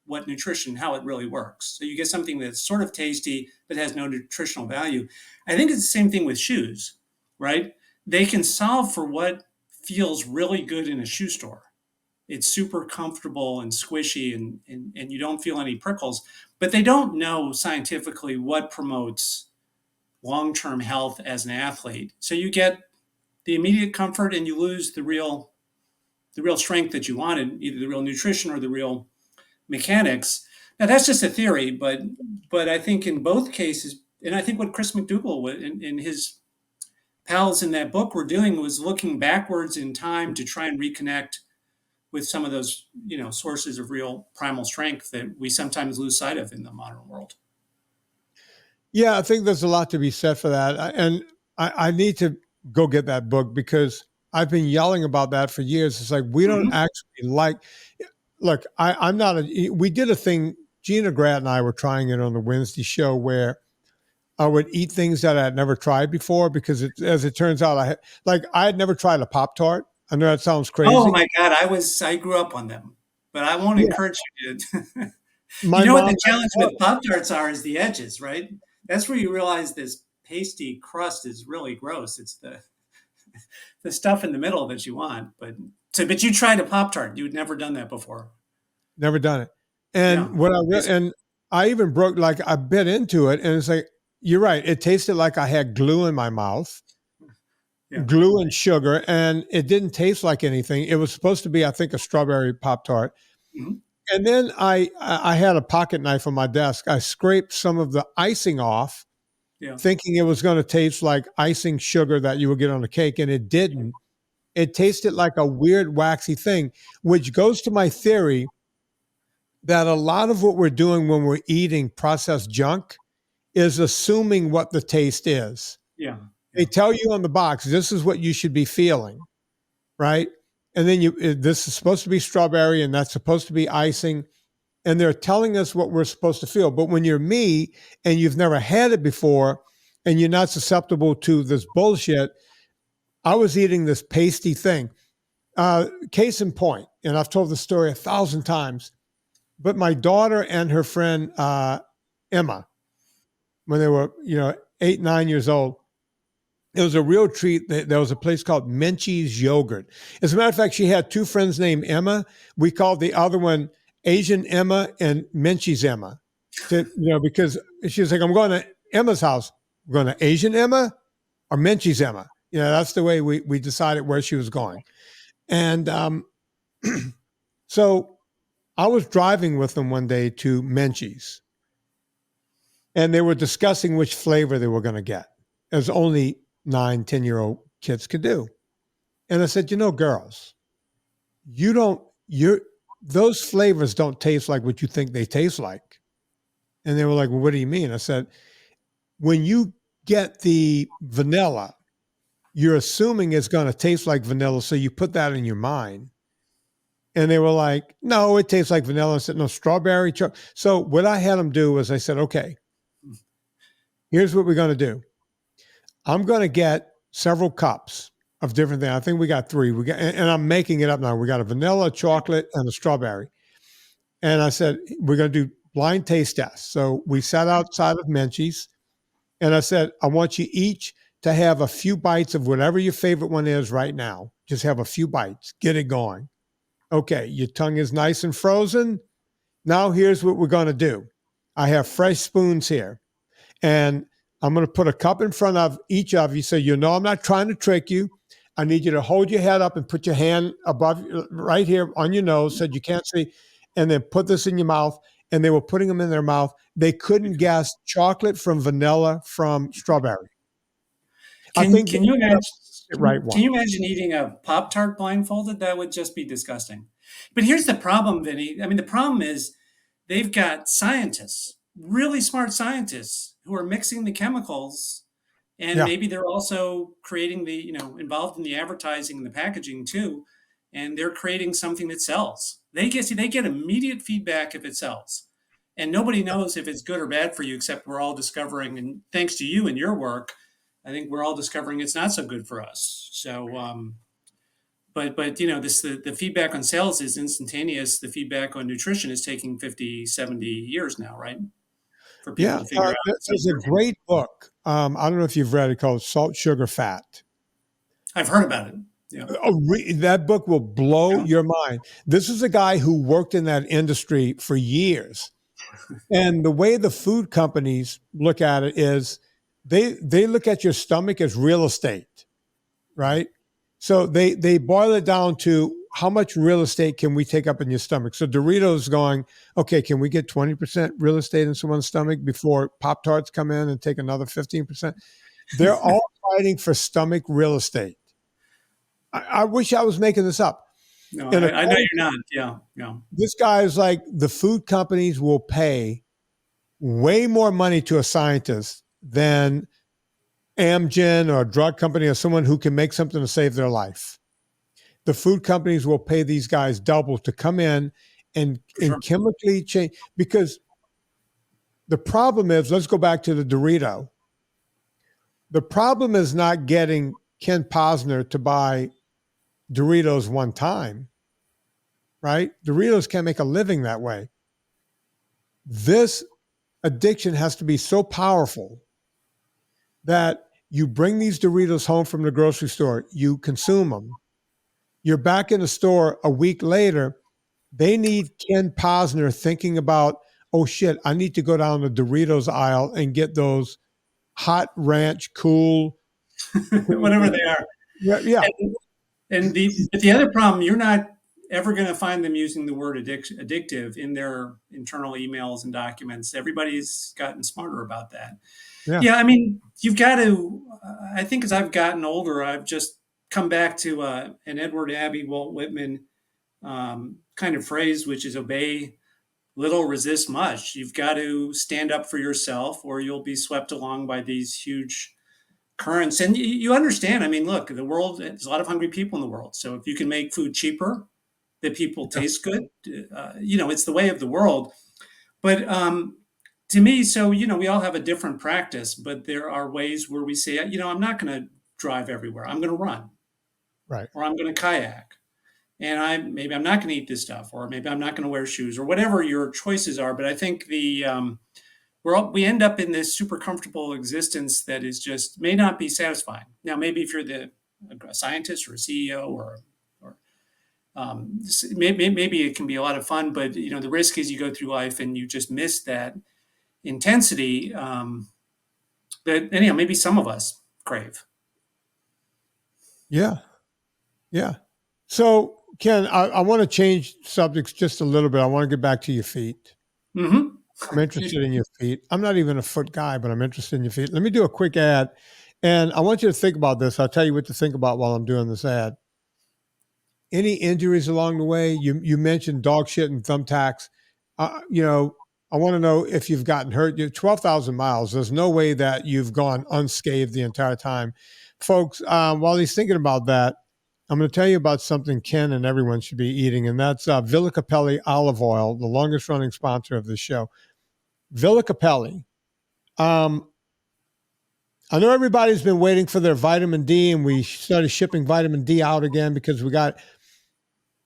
what nutrition, how it really works. So you get something that's sort of tasty but has no nutritional value. I think it's the same thing with shoes, right? They can solve for what feels really good in a shoe store. It's super comfortable and squishy and you don't feel any prickles, but they don't know scientifically what promotes long-term health as an athlete. So you get the immediate comfort, and you lose the real strength that you wanted, either the real nutrition or the real mechanics. Now that's just a theory, but I think in both cases, and I think what Chris McDougall in his pals in that book were doing was looking backwards in time to try and reconnect with some of those, sources of real primal strength that we sometimes lose sight of in the modern world. Yeah, I think there's a lot to be said for that. And I need to go get that book because I've been yelling about that for years. It's like, we don't Mm-hmm. actually look, I'm not we did a thing, Gina Grant and I were trying it on the Wednesday show where I would eat things that I had never tried before because as it turns out, I had never tried a Pop-Tart. I know that sounds Oh crazy. my God, I grew up on them, but I won't Yeah. encourage you to. You My know what mom the challenge with Pop Tarts are is the edges, right? That's where you realize this pasty crust is really gross. It's the stuff in the middle that you want. But you tried a Pop Tart. You'd never done that before. never done it. Yeah. And and I even broke, like, I bit into it and it's like, you're right. It tasted like I had glue in my mouth, Yeah. glue and sugar, and it didn't taste like anything. It was supposed to be, I think, a strawberry Pop Tart. Mhm. And then I had a pocket knife on my desk. I scraped some of the icing off, Yeah. thinking it was going to taste like icing sugar that you would get on a cake, and it didn't. It tasted like a weird waxy thing, which goes to my theory that a lot of what we're doing when we're eating processed junk is assuming what the taste is. Yeah. They Yeah. tell you on the box, this is what you should be feeling, right? And then this is supposed to be strawberry and that's supposed to be icing. And they're telling us what we're supposed to feel. But when you're me and you've never had it before and you're not susceptible to this bullshit, I was eating this pasty thing. Case in point, and I've told the story 1,000 times, but my daughter and her friend Emma, when they were 8, 9 years old, it was a real treat. There was a place called Menchie's Yogurt. As a matter of fact, she had two friends named Emma. We called the other one Asian Emma and Menchie's Emma. Because she was like, I'm going to Emma's house. We're going to Asian Emma or Menchie's Emma. That's the way we decided where she was going. And so I was driving with them one day to Menchie's, and they were discussing which flavor they were going to get, as only 9, 10-year-old kids could do. And I said, girls, those flavors don't taste like what you think they taste like. And they were like, well, what do you mean? I said, when you get the vanilla, you're assuming it's going to taste like vanilla. So you put that in your mind. And they were like, no, it tastes like vanilla. I said, no, strawberry. So what I had them do was I said, okay, here's what we're going to do. I'm going to get several cups of different things. I think we got 3. And I'm making it up now. We got a vanilla, a chocolate, and a strawberry. And I said, we're going to do blind taste tests. So we sat outside of Menchie's, and I said, I want you each to have a few bites of whatever your favorite one is right now. Just have a few bites. Get it going. Okay, your tongue is nice and frozen. Now here's what we're going to do. I have fresh spoons here, and I'm going to put a cup in front of each of you so I'm not trying to trick you. I need you to hold your head up and put your hand above, right here on your nose so you can't see, and then put this in your mouth. And they were putting them in their mouth. They couldn't guess chocolate from vanilla from strawberry. I think Can you imagine? it right Can one. you imagine eating a Pop Tart blindfolded? That would just be disgusting. But here's the problem, Vinny. I mean, the problem is they've got scientists, really smart scientists, who are mixing the chemicals, and Yeah. maybe they're also creating involved in the advertising and the packaging too, and they're creating something that sells. They get immediate feedback if it sells, and nobody knows if it's good or bad for you, except we're all discovering, and thanks to you and your work, I think we're all discovering it's not so good for us. So, but the feedback on sales is instantaneous. The feedback on nutrition is taking 50, 70 years now, right? For people Yeah. to figure out. There's a great book. I don't know if you've read it, called Salt, Sugar, Fat. I've heard about it. Yeah. That book will blow Yeah. your mind. This is a guy who worked in that industry for years. And the way the food companies look at it is they look at your stomach as real estate, right? So they boil it down to how much real estate can we take up in your stomach? So Doritos going, okay, can we get 20% real estate in someone's stomach before Pop-Tarts come in and take another 15%? They're all fighting for stomach real estate. I wish I was making this up. No, In a I know you're not. Yeah, yeah. This guy is like, the food companies will pay way more money to a scientist than Amgen or a drug company or someone who can make something to save their life. The food companies will pay these guys double to come in and Sure. chemically change. Because the problem is, let's go back to the Dorito. The problem is not getting Ken Posner to buy Doritos one time, right? Doritos can't make a living that way. This addiction has to be so powerful that you bring these Doritos home from the grocery store, you consume them, you're back in the store a week later, they need Ken Posner thinking about, oh shit, I need to go down the Doritos aisle and get those hot ranch cool. Whatever they are. Yeah. And the other problem, you're not ever going to find them using the word addictive in their internal emails and documents. Everybody's gotten smarter about that. Yeah. Yeah, I mean, you've got to. I think as I've gotten older, I've just come back to an Edward Abbey, Walt Whitman kind of phrase, which is obey little, resist much. You've got to stand up for yourself, or you'll be swept along by these huge currents. And you understand. I mean, look, the world. There's a lot of hungry people in the world. So if you can make food cheaper, that people taste good, it's the way of the world. But to me, so, we all have a different practice, but there are ways where we say, I'm not going to drive everywhere. I'm going to run, Right. or I'm going to kayak, and maybe I'm not going to eat this stuff, or maybe I'm not going to wear shoes, or whatever your choices are. But I think we end up in this super comfortable existence that is just may not be satisfying. Now, maybe if you're a scientist or a CEO or maybe it can be a lot of fun, but the risk is you go through life and you just miss that intensity that anyhow maybe some of us crave. Yeah. Yeah. So Ken, I want to change subjects just a little bit. I want to get back to your feet. Mm-hmm. I'm interested in your feet. I'm not even a foot guy, but I'm interested in your feet. Let me do a quick ad. And I want you to think about this. I'll tell you what to think about while I'm doing this ad. Any injuries along the way? You mentioned dog shit and thumbtacks. I want to know if you've gotten hurt. You're 12,000 miles. There's no way that you've gone unscathed the entire time. Folks, while he's thinking about that, I'm going to tell you about something Ken and everyone should be eating, and that's Villa Capelli olive oil, the longest running sponsor of this show. Villa Capelli. I know everybody's been waiting for their vitamin D, and we started shipping vitamin D out again because we got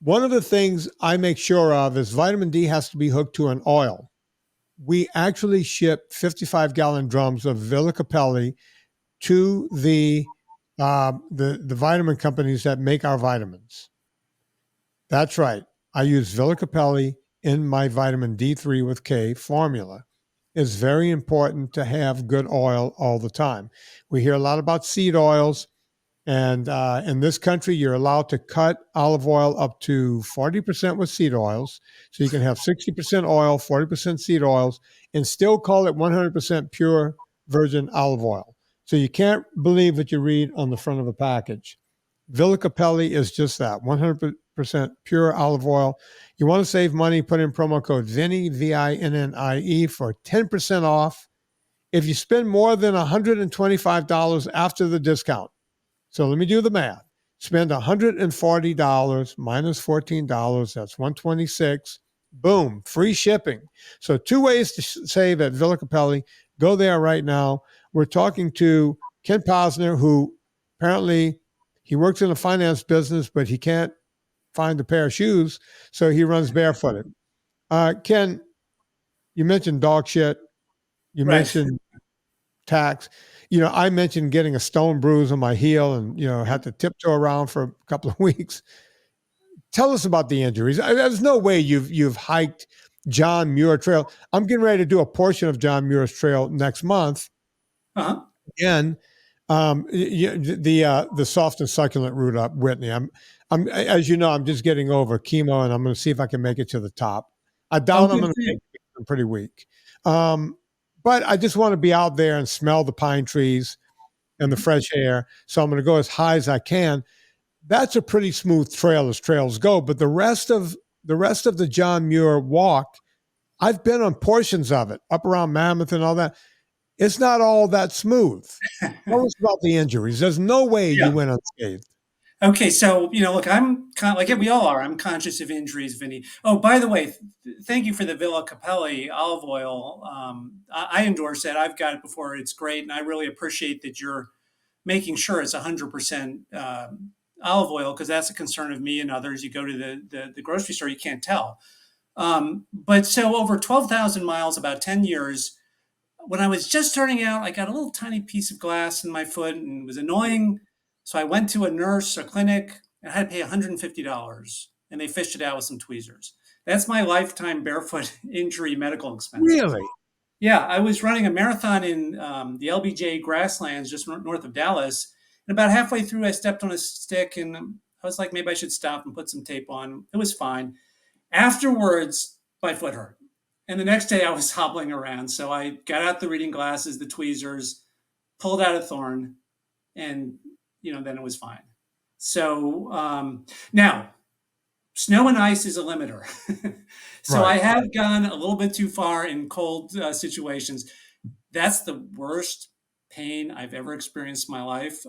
one of the things I make sure of is vitamin D has to be hooked to an oil. We actually ship 55-gallon drums of Villa Capelli to the vitamin companies that make our vitamins. That's right. I use Villa Capelli in my vitamin D3 with K formula. It's very important to have good oil all the time. We hear a lot about seed oils, and in this country, you're allowed to cut olive oil up to 40% with seed oils. So you can have 60% oil, 40% seed oils, and still call it 100% pure virgin olive oil. So you can't believe what you read on the front of a package. Villa Capelli is just that, 100% pure olive oil. You want to save money, put in promo code Vinnie, VINNIE, for 10% off if you spend more than $125 after the discount. So let me do the math. Spend $140 minus $14, that's $126. Boom, free shipping. So 2 ways to save at Villa Capelli. Go there right now. We're talking to Ken Posner, who apparently he works in the finance business, but he can't find a pair of shoes, so he runs barefooted. Ken, you mentioned dog shit. You Right. mentioned tax. I mentioned getting a stone bruise on my heel and, had to tiptoe around for a couple of weeks. Tell us about the injuries. There's no way you've hiked John Muir Trail. I'm getting ready to do a portion of John Muir's trail next month. Uh-huh. Again, The soft and succulent route up Whitney. I'm as you know, I'm just getting over chemo, and I'm going to see if I can make it to the top. I Oh, doubt I'm good going for to you. make it. I'm pretty weak. Um, but I just want to be out there and smell the pine trees and the Mhm. fresh air. So I'm going to go as high as I can. That's a pretty smooth trail as trails go. But the rest of the John Muir walk, I've been on portions of it up around Mammoth and all that. It's not all that smooth. Tell us about the injuries. There's no way you Yeah. went unscathed. Okay, so look, like we all are. I'm conscious of injuries, Vinny. Oh, by the way, thank you for the Villa Capelli olive oil. I endorse that. I've got it before. It's great, and I really appreciate that you're making sure it's 100% olive oil because that's a concern of me and others. You go to the grocery store, you can't tell. But so over 12,000 miles, about 10 years, when I was just starting out, I got a little tiny piece of glass in my foot and it was annoying. So I went to a nurse, a clinic, and I had to pay $150 and they fished it out with some tweezers. That's my lifetime barefoot injury medical expenses. Really? Yeah, I was running a marathon in the LBJ grasslands just north of Dallas. And about halfway through, I stepped on a stick and I was like, maybe I should stop and put some tape on. It was fine. Afterwards, my foot hurt. And the next day I was hobbling around. So I got out the reading glasses, the tweezers, pulled out a thorn, and then it was fine. So now snow and ice is a limiter. So Right. I have gone a little bit too far in cold situations. That's the worst pain I've ever experienced in my life.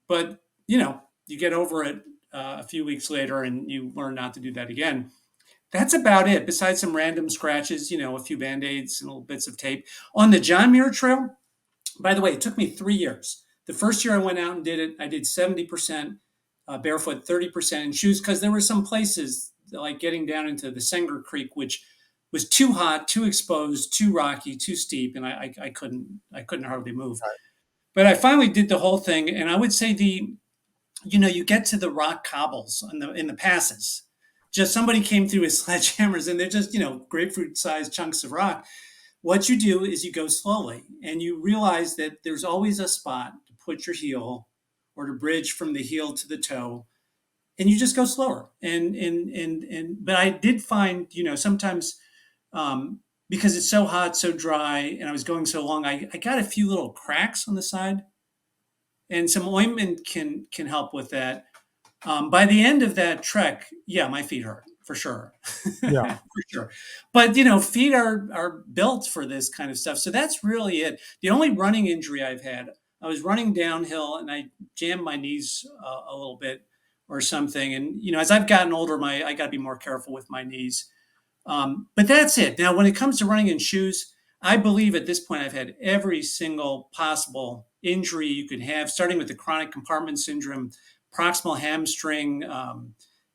But you get over it a few weeks later and you learn not to do that again. That's about it. Besides some random scratches, a few band-aids and little bits of tape. On the John Muir Trail, by the way, it took me 3 years. The first year I went out and did it, I did 70% barefoot, 30% in shoes, because there were some places like getting down into the Senger Creek, which was too hot, too exposed, too rocky, too steep, and I couldn't hardly move. But I finally did the whole thing, and I would say you get to the rock cobbles in the passes. Just somebody came through with sledgehammers, and they're just grapefruit-sized chunks of rock. What you do is you go slowly, and you realize that there's always a spot to put your heel or to bridge from the heel to the toe, and you just go slower. But I did find sometimes because it's so hot, so dry, and I was going so long, I got a few little cracks on the side, and some ointment can help with that. By the end of that trek, yeah, my feet hurt for sure, Yeah. for sure. But feet are built for this kind of stuff. So that's really it. The only running injury I've had, I was running downhill and I jammed my knees a little bit or something. And as I've gotten older, I got to be more careful with my knees. But that's it. Now, when it comes to running in shoes, I believe at this point I've had every single possible injury you could have, starting with the chronic compartment syndrome, proximal hamstring,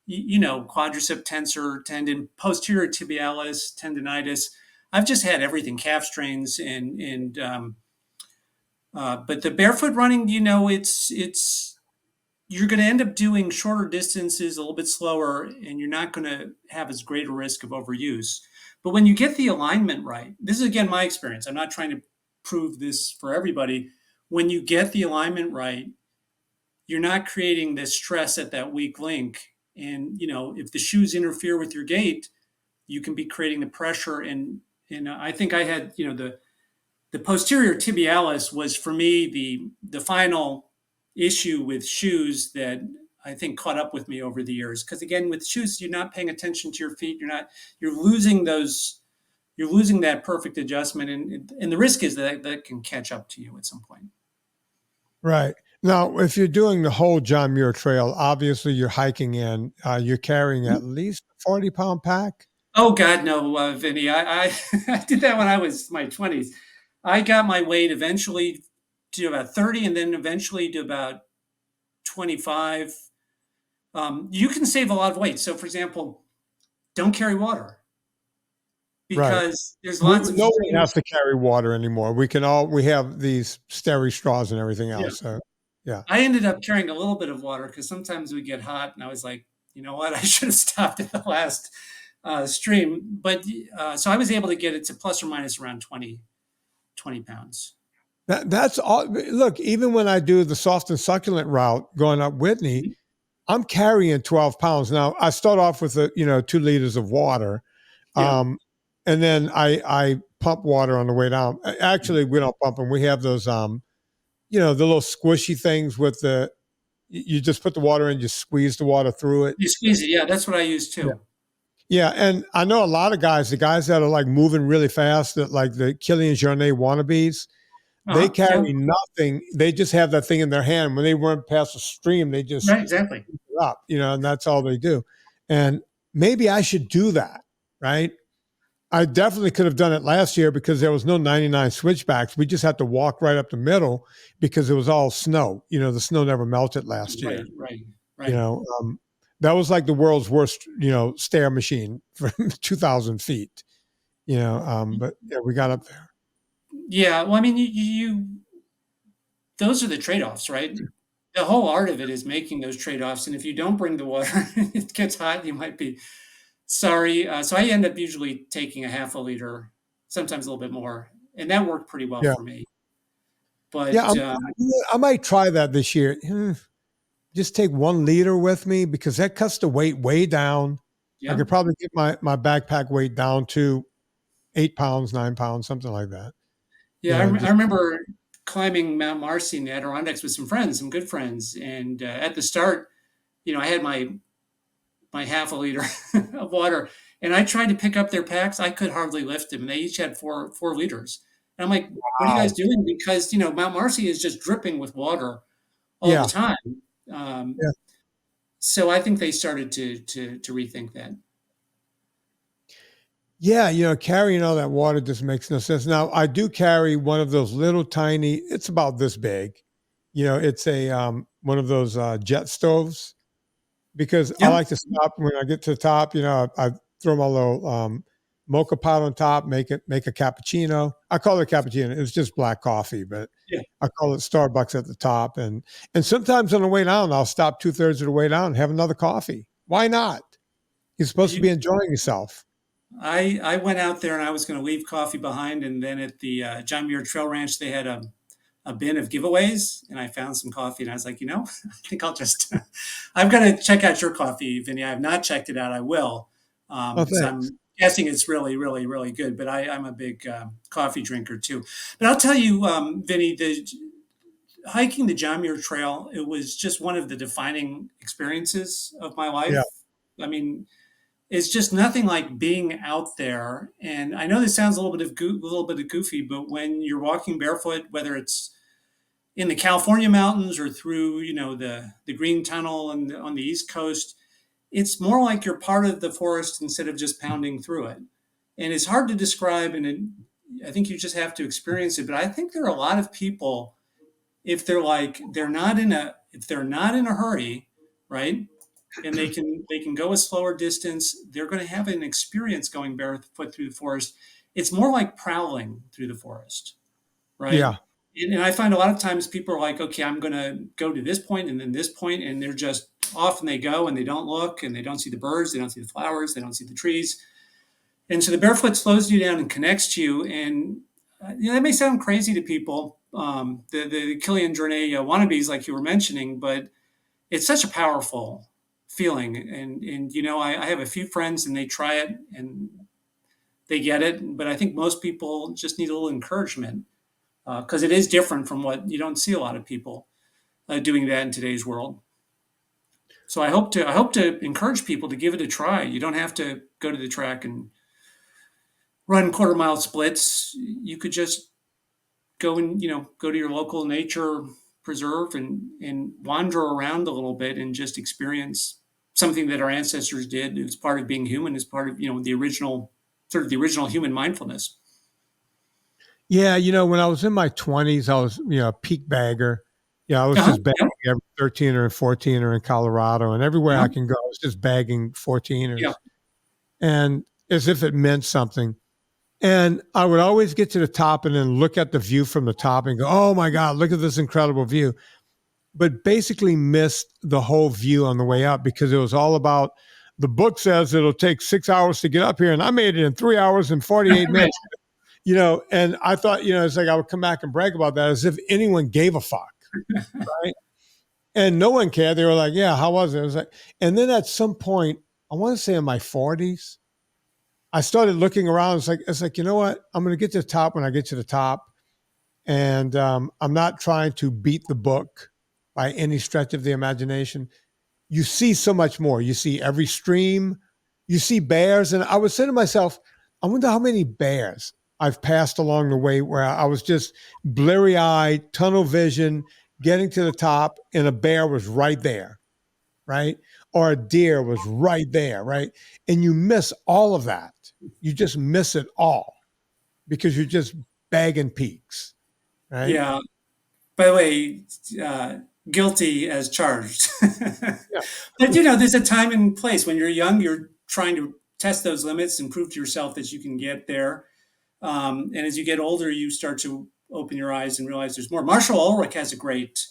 quadricep tensor tendon, posterior tibialis tendonitis. I've just had everything, calf strains, but the barefoot running, it's you're going to end up doing shorter distances, a little bit slower, and you're not going to have as great a risk of overuse. But when you get the alignment right, this is again my experience. I'm not trying to prove this for everybody. When you get the alignment right, you're not creating this stress at that weak link. And if the shoes interfere with your gait, you can be creating the pressure. And I think I had the posterior tibialis was for me the final issue with shoes that I think caught up with me over the years. Because again, with shoes, you're not paying attention to your feet. You're losing those. You're losing that perfect adjustment, and the risk is that can catch up to you at some point. Right. Now, if you're doing the whole John Muir Trail, obviously you're hiking in, you're carrying at least a 40-pound pack. Oh God, no, Vinny. I I did that when I was in my 20s. I got my weight eventually to about 30, and then eventually to about 25. You can save a lot of weight. So, for example, don't carry water Right. because there's lots of No one has to carry water anymore. We have these steri straws and everything yeah. else. So, yeah. I ended up carrying a little bit of water because sometimes we get hot, and I was like, you know what, I should have stopped at the last stream. But so I was able to get it to plus or minus around 20 pounds. That's all. Look, even when I do the soft and succulent route going up Whitney, I'm carrying 12 pounds. Now I start off with 2 liters of water. Yeah. And then I pump water on the way down. Actually, we don't pump them. We have those, the little squishy things with you just put the water in, you squeeze the water through it. You squeeze it. Yeah, that's what I use Yeah. too. Yeah. And I know a lot of guys, the guys that are like moving really fast, that like the Killian Jornet wannabes, they Yeah. carry nothing. They just have that thing in their hand. When they run past a stream, they just Right. Exactly. pick it up, and that's all they do. And maybe I should do that, right? I definitely could have done it last year because there was no 99 switchbacks. We just had to walk right up the middle because it was all snow. The snow never melted last year. Right. You know, that was like the world's worst, stair machine from 2,000 feet. But yeah, we got up there. Yeah. Well, I mean, those are the trade-offs, right? The whole art of it is making those trade-offs. And if you don't bring the water, it gets hot, you might be sorry. So I end up usually taking a half a liter, sometimes a little bit more. And that worked pretty well Yeah, for me. yeah. But I might try that this year. Just take 1 liter with me because that cuts the weight way down. I yeah. could probably get my backpack weight down to 8 pounds, 9 pounds, something like that. Yeah, I Just remember climbing Mount Marcy in the Adirondacks with some friends, some good friends. And at the start, I had my half a liter of water, and I tried to pick up their packs. I could hardly lift them, and they each had four liters. And I'm like, "What are you guys wow. doing?" Because Mount Marcy is just dripping with water all the Yeah. time. Um, Yeah. so I think they started to rethink that. Yeah, carrying all that water just makes no sense. Now, I do carry one of those little tiny, it's about this big. It's a one of those jet stoves because I Yeah, like to stop when I get to the top, I throw my little mocha pot on top, make a cappuccino. I call it cappuccino. It's just black coffee, but yeah. I call it Starbucks at the top. And sometimes on the way down, I'll stop 2/3 of the way down and have another coffee. Why not? You're supposed to be You, enjoying yourself. I went out there and I was going to leave coffee behind, and then at the John Muir Trail Ranch, they had a bin of giveaways, and I found some coffee, and I was like, I think I'll just, I've got to check out your coffee, Vinny. I have not checked it out. I will, Oh, because thanks. I'm guessing it's really, really, really good. But I'm a big coffee drinker too. But I'll tell you, Vinny, the hiking the John Muir Trail, it was just one of the defining experiences of my Yeah. life. I mean, it's just nothing like being out there. And I know this sounds a little bit of goofy, but when you're walking barefoot, whether it's in the California mountains or through, the Green Tunnel and on the East Coast, it's more like you're part of the forest instead of just pounding through it. And it's hard to describe, I think you just have to experience it. But I think there are a lot of people, if they're not in a hurry, right? And they can go a slower distance, they're going to have an experience going barefoot through the forest. It's more like prowling through the forest, right? Yeah. And I find a lot of times people are like, okay, I'm going to go to this point and then this point, and they're just off and they go and they don't look and they don't see the birds, they don't see the flowers, they don't see the trees. And so the barefoot slows you down and connects to you. And that may sound crazy to people, the Killian Jornet wannabes, like you were mentioning, but it's such a powerful feeling. And I have a few friends and they try it and they get it, but I think most people just need a little encouragement because it is different from what you don't see a lot of people doing that in today's world. So I hope to encourage people to give it a try. You don't have to go to the track and run quarter-mile splits. You could just go to your local nature preserve and wander around a little bit and just experience something that our ancestors did. It's part of being human. It's part of the original human mindfulness. Yeah. When I was in my 20s, I was, a peak bagger. Yeah. I was Uh-huh. just bagging Yeah. every 13er and 14er in Colorado, and everywhere I Uh-huh. can go, I was just bagging Yeah. 14ers and as if it meant something. And I would always get to the top and then look at the view from the top and go, oh my God, look at this incredible view. But basically missed the whole view on the way up because it was all about the book says it'll take 6 hours to get up here. And I made it in 3 hours and 48 Right. minutes. and I thought, it's like I would come back and brag about that as if anyone gave a fuck, right? And no one cared. They were like, yeah, how was it? It was like, and then at some point, I want to say in my 40s, I started looking around. It's like, you know what? I'm going to get to the top when I get to the top. And I'm not trying to beat the book by any stretch of the imagination. You see so much more. You see every stream, you see bears. And I would say to myself, I wonder how many bears I've passed along the way where I was just bleary eyed, tunnel vision, getting to the top, and a bear was right there, right? Or a deer was right there, right? And you miss all of that. You just miss it all because you're just bagging peaks, right? Yeah. By the way, guilty as charged. Yeah. But there's a time and place. When you're young, you're trying to test those limits and prove to yourself that you can get there. And as you get older, you start to open your eyes and realize there's more. Marshall Ulrich has a great,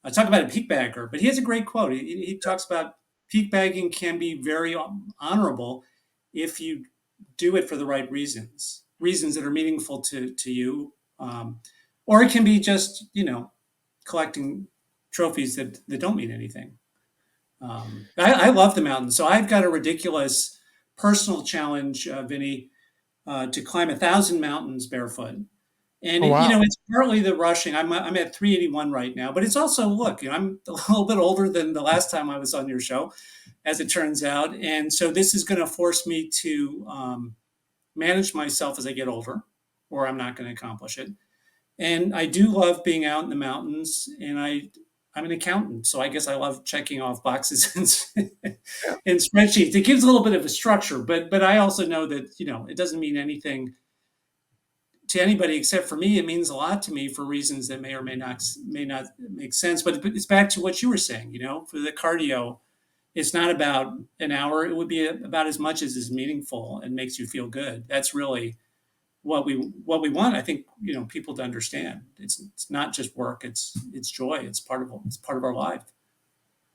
I talk about a peak bagger, but he has a great quote. He talks about peak bagging can be very honorable if you do it for the right reasons that are meaningful to you. Or it can be just, collecting trophies that don't mean anything. I love the mountains. So I've got a ridiculous personal challenge, Vinny, to climb 1,000 mountains barefoot. And Oh, wow. it's partly the rushing. I'm at 381 right now, but it's also, look, I'm a little bit older than the last time I was on your show, as it turns out. And so this is going to force me to manage myself as I get older, or I'm not going to accomplish it. And I do love being out in the mountains, and I'm an accountant, so I guess I love checking off boxes Yeah. in spreadsheets. It gives a little bit of a structure, but I also know that it doesn't mean anything to anybody except for me. It means a lot to me for reasons that may or may not make sense. But it's back to what you were saying. For the cardio, it's not about an hour. It would be about as much as is meaningful and makes you feel good. That's really what we want. I think people to understand. It's not just work. It's joy. It's part of our life.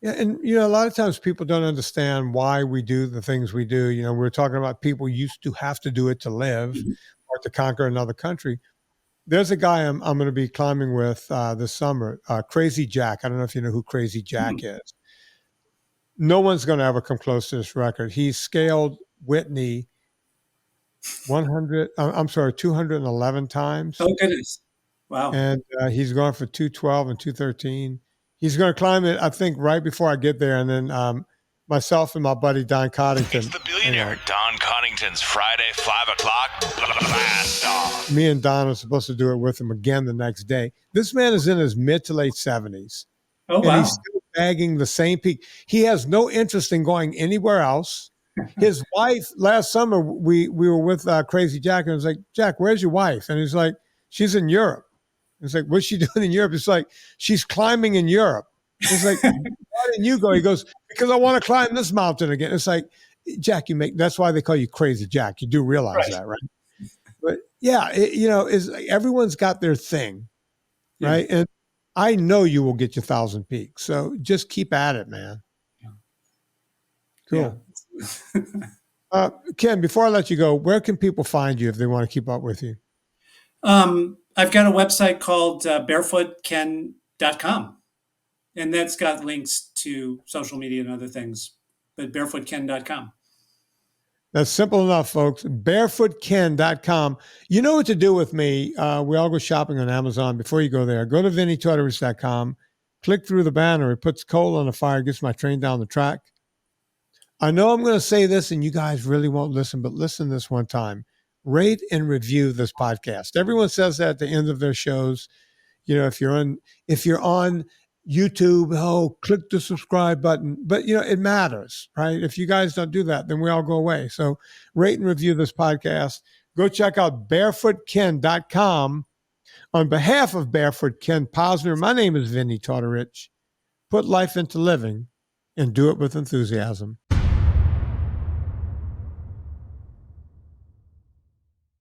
Yeah, and a lot of times people don't understand why we do the things we do. We're talking about people used to have to do it to live or to conquer another country. There's a guy I'm going to be climbing with this summer, Crazy Jack. I don't know if you know who Crazy Jack is. No one's going to ever come close to this record. He scaled Whitney 211 times. Oh goodness! Wow. And he's going for 212 and 213. He's going to climb it, I think, right before I get there. And then myself and my buddy Don Coddington. It's the billionaire Don Coddington's Friday 5 o'clock blast off. Me and Don are supposed to do it with him again the next day. This man is in his mid to late 70s. Oh and wow! He's still bagging the same peak. He has no interest in going anywhere else. His wife, last summer, we were with Crazy Jack, and I was like, Jack, where's your wife? And he's like, she's in Europe. It's like, what's she doing in Europe? It's like, she's climbing in Europe. It's like, why didn't you go? He goes, because I want to climb this mountain again. It's like, Jack, that's why they call you Crazy Jack. You do realize that, right? But yeah, it's like everyone's got their thing, right? And I know you will get your 1,000 peaks. So just keep at it, man. Cool. Yeah. Ken, before I let you go, where can people find you if they want to keep up with you? I've got a website called barefootken.com, and that's got links to social media and other things, but barefootken.com. That's simple enough, folks. Barefootken.com. You know what to do with me. We all go shopping on Amazon. Before you go there, go to VinnieTortorich.com, click through the banner. It puts coal on the fire, gets my train down the track. I know I'm going to say this and you guys really won't listen, but listen this one time. Rate and review this podcast. Everyone says that at the end of their shows. If you're on YouTube, click the subscribe button. But it matters, right? If you guys don't do that, then we all go away. So rate and review this podcast. Go check out barefootken.com. On behalf of Barefoot Ken Posner, my name is Vinnie Tortorich. Put life into living and do it with enthusiasm.